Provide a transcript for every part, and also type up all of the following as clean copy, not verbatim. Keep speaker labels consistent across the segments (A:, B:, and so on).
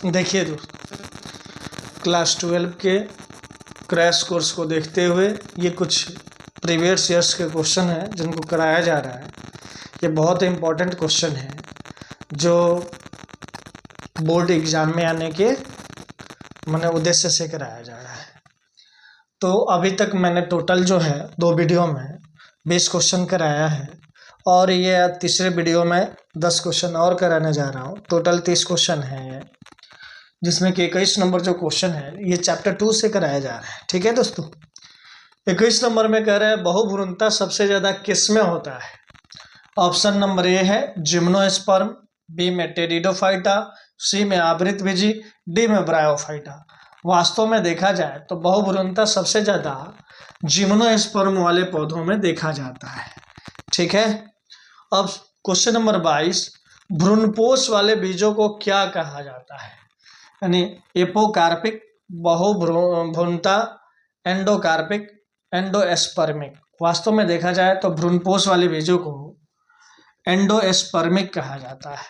A: देखिए दोस्तों, क्लास 12 के क्रैश कोर्स को देखते हुए ये कुछ प्रीवियस ईयर्स के क्वेश्चन हैं जिनको कराया जा रहा है। ये बहुत इम्पोर्टेंट क्वेश्चन है जो बोर्ड एग्ज़ाम में आने के उद्देश्य से कराया जा रहा है। तो अभी तक मैंने टोटल जो है 2 वीडियो में 20 क्वेश्चन कराया है और ये तीसरे वीडियो में 10 क्वेश्चन और कराने जा रहा हूँ। टोटल 30 क्वेश्चन है ये, जिसमें कि 21 नंबर जो क्वेश्चन है ये चैप्टर 2 से कराया जा रहा है। ठीक है दोस्तों, 21 नंबर में कह रहे हैं बहुभ्रूणता सबसे ज़्यादा किस में होता है। ऑप्शन नंबर ए है जिम्नोस्पर्म, बी में टेरिडोफाइटा, सी में आवृतबीजी, डी में ब्रायोफाइटा। वास्तव में देखा जाए तो बहुभ्रूणता सबसे ज़्यादा जिम्नोस्पर्म वाले पौधों में देखा जाता है। ठीक है, अब क्वेश्चन नंबर 22, भ्रूणपोष वाले बीजों को क्या कहा जाता है। यानी एपोकार्पिक, बहुभ्रूणता, एंडोकार्पिक, एंडोस्पर्मिक। वास्तव में देखा जाए तो भ्रूणपोष वाले बीजों को एंडोस्पर्मिक कहा जाता है।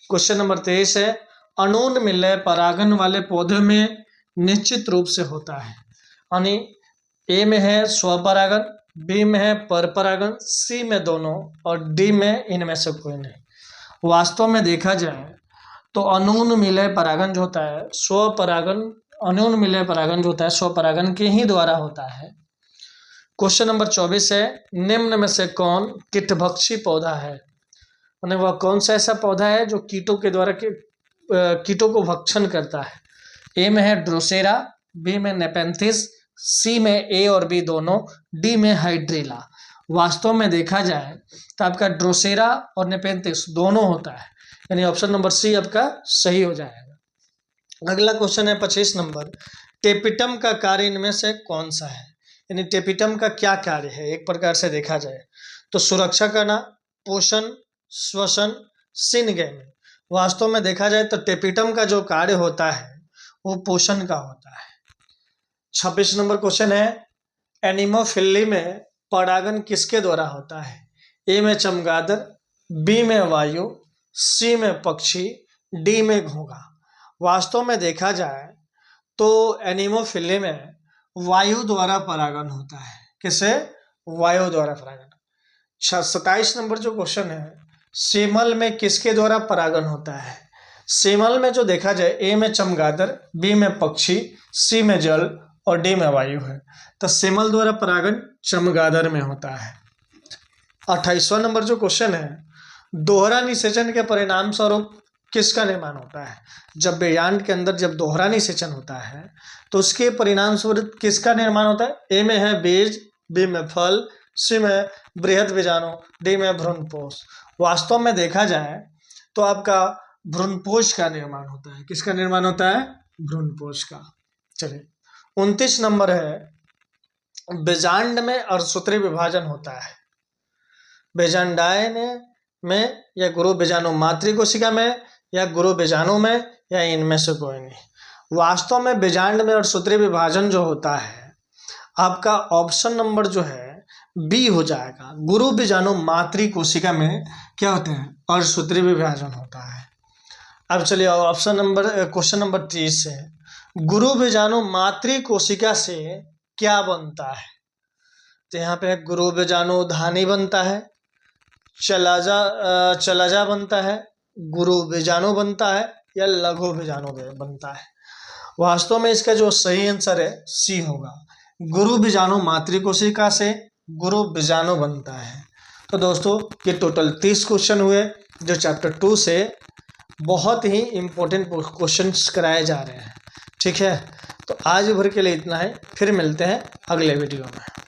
A: क्वेश्चन नंबर 23 है, अनून मिलय परागन वाले पौधे में निश्चित रूप से होता है। यानी ए में है स्वपरागन, बी में है परपरागन, सी में दोनों और डी में इनमें से कोई नहीं। वास्तव में देखा जाए तो अनून मिलय परागन जो होता है स्वपरागन, अनून मिलय परागन जो होता है स्वपरागन के ही द्वारा होता है। क्वेश्चन नंबर 24 है, निम्न में से कौन कीटभक्षी पौधा है। यानी वह कौन सा ऐसा पौधा है जो कीटों के द्वारा कीटों को भक्षण करता है। ए में है ड्रोसेरा, बी में नेपेंथिस, सी में ए और बी दोनों, डी में हाइड्रिला। वास्तव में देखा जाए तो आपका ड्रोसेरा और नेपेंथिस दोनों होता है, यानी ऑप्शन नंबर सी आपका सही हो जाएगा। अगला क्वेश्चन है 25 नंबर, टेपिटम का कार्य इनमें से कौन सा है। यानी टेपिटम का क्या कार्य है एक प्रकार से देखा जाए तो सुरक्षा करना, पोषण, श्वसन, सिनगैमिंग। वास्तव में देखा जाए तो टेपिटम का जो कार्य होता है वो पोषण का होता है। 26 नंबर क्वेश्चन है, एनिमोफिली में परागन किसके द्वारा होता है। ए में चमगादड़, बी में वायु, सी में पक्षी, डी में घोंघा। वास्तव में देखा जाए तो एनिमोफिली में वायु द्वारा परागन होता है। किसे? वायु द्वारा परागन। 27 नंबर जो क्वेश्चन है, सेमल में किसके द्वारा परागन होता है। सेमल में जो देखा जाए ए में चमगादड़, बी में पक्षी, सी में जल और डी में वायु है। तो सेमल द्वारा परागन चमगादड़ में होता है। 28वां नंबर जो क्वेश्चन है, दोहरा निषेचन के परिणाम स्वरूप किसका निर्माण होता है। जब बीजांड के अंदर जब दोहरा निषेचन होता है तो उसके परिणाम स्वरूप किसका निर्माण होता है। ए में है बीज, बी में फल, सी में बृहद बीजाणु, डी में भ्रूणपोष। वास्तव में देखा जाए तो आपका भ्रूणपोष का निर्माण होता है। किसका निर्माण होता है? भ्रूणपोष का। चलिए 29 नंबर है, बीजांड में अर्धसूत्री विभाजन होता है। बीजांडाय में या गुरु बीजाणु मातृ कोशिका में या गुरु बीजाणु में या इनमें से कोई नहीं। वास्तव में बीजांड में अर्धसूत्री विभाजन जो होता है आपका ऑप्शन नंबर जो है बी हो जाएगा। गुरु बीजाणु मातृ कोशिका में क्या होते हैं? अर्धसूत्री विभाजन होता है। अब चलिए ऑप्शन नंबर क्वेश्चन नंबर 30 है, गुरु बीजाणु मातृ कोशिका से क्या बनता है। तो यहाँ पे गुरु बीजाणु धानी बनता है, चलाजा बनता है, गुरु बीजाणु बनता है या लघु बीजाणु बनता है। वास्तव में इसका जो सही आंसर है सी होगा। गुरु बीजाणु मातृ कोशिका से गुरु बीजाणु बनता है। तो दोस्तों ये टोटल 30 क्वेश्चन हुए जो चैप्टर 2 से बहुत ही इम्पोर्टेंट क्वेश्चंस कराए जा रहे हैं। ठीक है, तो आज भर के लिए इतना है, फिर मिलते हैं अगले वीडियो में।